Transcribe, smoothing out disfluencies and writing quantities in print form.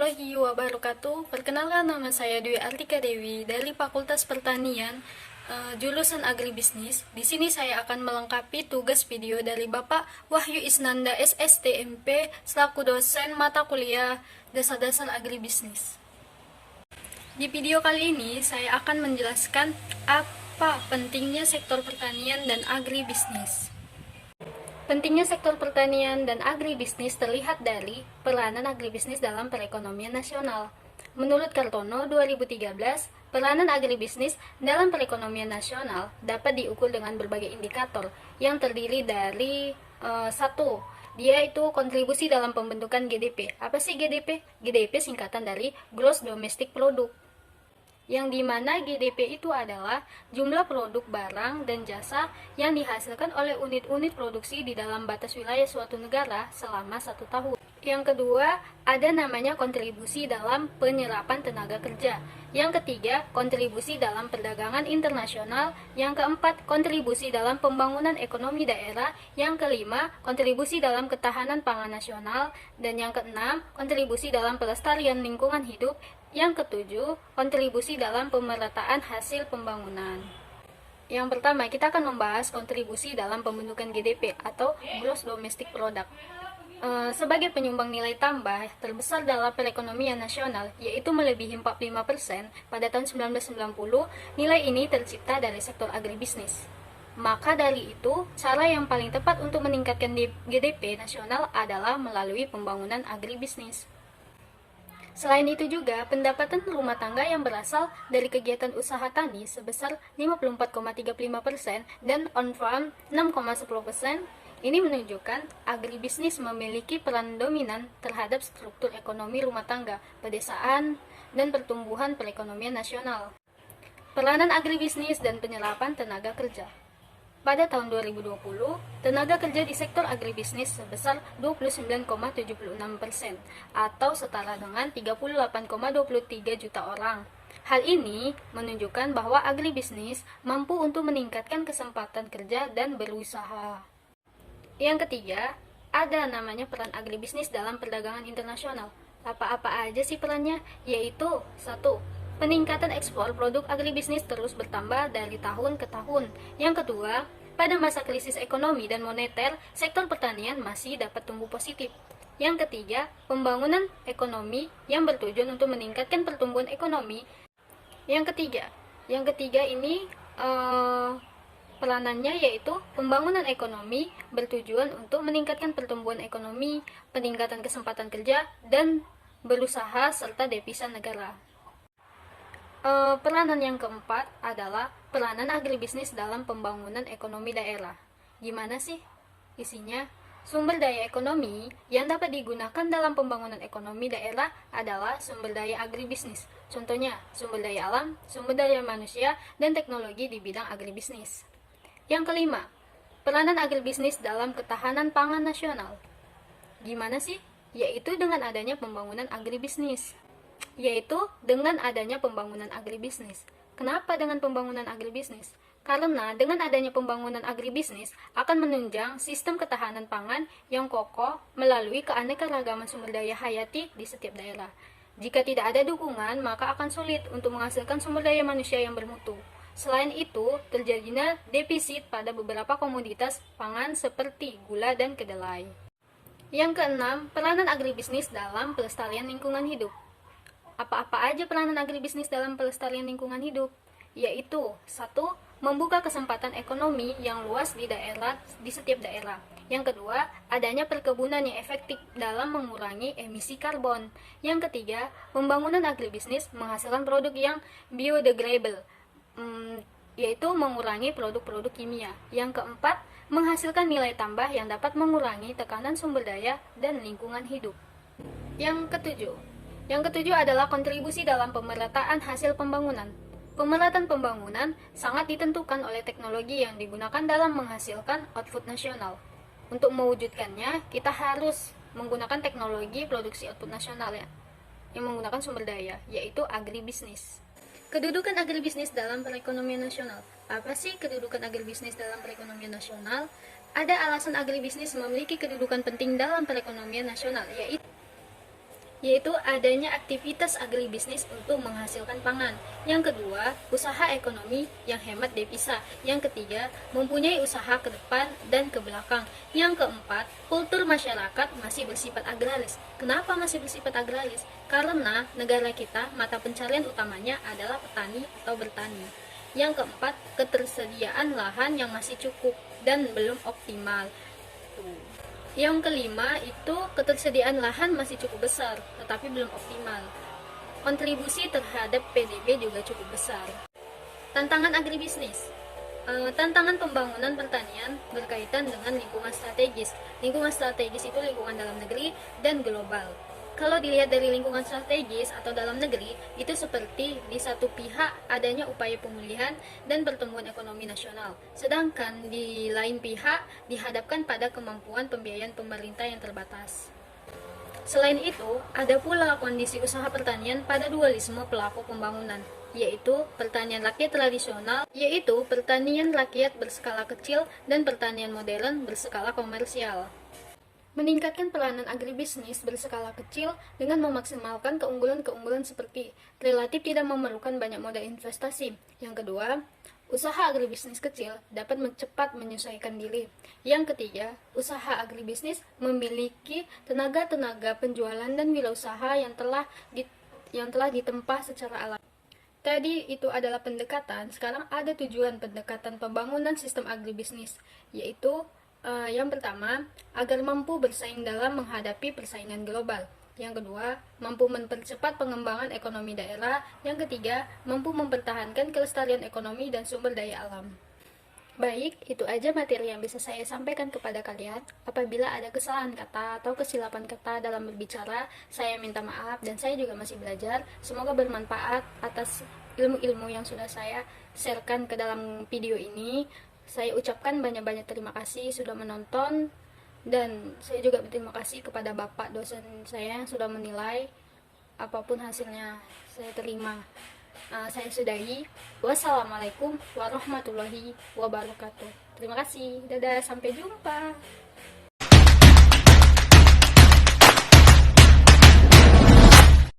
warahmatullahi wabarakatuh. Perkenalkan, nama saya Dwi Artika Dewi dari Fakultas Pertanian, jurusan Agribisnis. Di sini saya akan melengkapi tugas video dari Bapak Wahyu Isnanda SSTMP selaku dosen mata kuliah Dasar-Dasar Agribisnis. Di video kali ini saya akan menjelaskan apa pentingnya sektor pertanian dan agribisnis. Pentingnya sektor pertanian dan agribisnis terlihat dari peranan agribisnis dalam perekonomian nasional. Menurut Kartono 2013, peranan agribisnis dalam perekonomian nasional dapat diukur dengan berbagai indikator yang terdiri dari satu, dia itu kontribusi dalam pembentukan GDP. Apa sih GDP? GDP singkatan dari Gross Domestic Product, yang dimana GDP itu adalah jumlah produk barang dan jasa yang dihasilkan oleh unit-unit produksi di dalam batas wilayah suatu negara selama 1 tahun. Yang kedua, ada namanya kontribusi dalam penyerapan tenaga kerja. Yang ketiga, kontribusi dalam perdagangan internasional. Yang keempat, kontribusi dalam pembangunan ekonomi daerah. Yang kelima, kontribusi dalam ketahanan pangan nasional. Dan yang keenam, kontribusi dalam pelestarian lingkungan hidup. Yang ketujuh, kontribusi dalam pemerataan hasil pembangunan. Yang pertama, kita akan membahas kontribusi dalam pembentukan GDP atau Gross Domestic Product. Sebagai penyumbang nilai tambah terbesar dalam perekonomian nasional, yaitu melebihi 45% pada tahun 1990, nilai ini tercipta dari sektor agribisnis. Maka dari itu, cara yang paling tepat untuk meningkatkan GDP nasional adalah melalui pembangunan agribisnis. Selain itu juga, pendapatan rumah tangga yang berasal dari kegiatan usaha tani sebesar 54,35% dan on-farm 6,10%, ini menunjukkan agribisnis memiliki peran dominan terhadap struktur ekonomi rumah tangga, pedesaan, dan pertumbuhan perekonomian nasional. Peranan agribisnis dan penyerapan tenaga kerja. Pada tahun 2020, tenaga kerja di sektor agribisnis sebesar 29,76% atau setara dengan 38,23 juta orang. Hal ini menunjukkan bahwa agribisnis mampu untuk meningkatkan kesempatan kerja dan berusaha. Yang ketiga, ada namanya peran agribisnis dalam perdagangan internasional. Apa-apa aja sih perannya? Yaitu 1. Peningkatan ekspor produk agribisnis terus bertambah dari tahun ke tahun. Yang kedua, pada masa krisis ekonomi dan moneter, sektor pertanian masih dapat tumbuh positif. Yang ketiga, pembangunan ekonomi yang bertujuan untuk meningkatkan pertumbuhan ekonomi. Yang ketiga ini peranannya yaitu pembangunan ekonomi bertujuan untuk meningkatkan pertumbuhan ekonomi, peningkatan kesempatan kerja, dan berusaha serta devisa negara. Peranan yang keempat adalah peranan agribisnis dalam pembangunan ekonomi daerah. Gimana sih isinya? Sumber daya ekonomi yang dapat digunakan dalam pembangunan ekonomi daerah adalah sumber daya agribisnis. Contohnya, sumber daya alam, sumber daya manusia, dan teknologi di bidang agribisnis. Yang kelima, peranan agribisnis dalam ketahanan pangan nasional. Gimana sih? Yaitu dengan adanya pembangunan agribisnis. Kenapa dengan pembangunan agribisnis? Karena dengan adanya pembangunan agribisnis akan menunjang sistem ketahanan pangan yang kokoh melalui keanekaragaman sumber daya hayati di setiap daerah. Jika tidak ada dukungan, maka akan sulit untuk menghasilkan sumber daya manusia yang bermutu. Selain itu, terjadinya defisit pada beberapa komoditas pangan seperti gula dan kedelai. Yang keenam, peranan agribisnis dalam pelestarian lingkungan hidup. Apa-apa aja peranan agribisnis dalam pelestarian lingkungan hidup? Yaitu 1. Membuka kesempatan ekonomi yang luas di setiap daerah. Yang kedua, adanya perkebunan yang efektif dalam mengurangi emisi karbon. Yang ketiga, pembangunan agribisnis menghasilkan produk yang biodegradable, yaitu mengurangi produk-produk kimia. Yang keempat, menghasilkan nilai tambah yang dapat mengurangi tekanan sumber daya dan lingkungan hidup. Yang ketujuh adalah kontribusi dalam pemerataan hasil pembangunan. Pemerataan pembangunan sangat ditentukan oleh teknologi yang digunakan dalam menghasilkan output nasional. Untuk mewujudkannya, kita harus menggunakan teknologi produksi output nasional yang menggunakan sumber daya, yaitu agribisnis. Kedudukan agribisnis dalam perekonomian nasional. Apa sih kedudukan agribisnis dalam perekonomian nasional? Ada alasan agribisnis memiliki kedudukan penting dalam perekonomian nasional, yaitu adanya aktivitas agribisnis untuk menghasilkan pangan. Yang kedua, usaha ekonomi yang hemat devisa. Yang ketiga, mempunyai usaha ke depan dan ke belakang. Yang keempat, kultur masyarakat masih bersifat agraris. Kenapa masih bersifat agraris? Karena negara kita mata pencarian utamanya adalah petani atau bertani. Yang keempat, ketersediaan lahan yang masih cukup dan belum optimal. Yang kelima itu ketersediaan lahan masih cukup besar, tetapi belum optimal. Kontribusi terhadap PDB juga cukup besar. Tantangan agribisnis. Tantangan pembangunan pertanian berkaitan dengan lingkungan strategis. Lingkungan strategis itu lingkungan dalam negeri dan global. Kalau dilihat dari lingkungan strategis atau dalam negeri, itu seperti di satu pihak adanya upaya pemulihan dan pertumbuhan ekonomi nasional. Sedangkan di lain pihak dihadapkan pada kemampuan pembiayaan pemerintah yang terbatas. Selain itu, ada pula kondisi usaha pertanian pada dualisme pelaku pembangunan, yaitu pertanian rakyat tradisional, yaitu pertanian rakyat berskala kecil dan pertanian modern berskala komersial. Meningkatkan peranan agribisnis berskala kecil dengan memaksimalkan keunggulan-keunggulan seperti relatif tidak memerlukan banyak modal investasi. Yang kedua, usaha agribisnis kecil dapat cepat menyesuaikan diri. Yang ketiga, usaha agribisnis memiliki tenaga-tenaga penjualan dan wirausaha yang telah ditempa secara alami. Tadi itu adalah pendekatan, sekarang ada tujuan pendekatan pembangunan sistem agribisnis, yaitu yang pertama, agar mampu bersaing dalam menghadapi persaingan global. Yang kedua, mampu mempercepat pengembangan ekonomi daerah. Yang ketiga, mampu mempertahankan kelestarian ekonomi dan sumber daya alam. Baik, itu aja materi yang bisa saya sampaikan kepada kalian. Apabila ada kesalahan kata atau kesilapan kata dalam berbicara, saya minta maaf dan saya juga masih belajar. Semoga bermanfaat atas ilmu-ilmu yang sudah saya sharekan ke dalam video ini. Saya ucapkan banyak-banyak terima kasih sudah menonton, dan saya juga berterima kasih kepada Bapak dosen saya yang sudah menilai. Apapun hasilnya saya terima. Saya sudahi. Wassalamualaikum warahmatullahi wabarakatuh. Terima kasih. Dadah, sampai jumpa.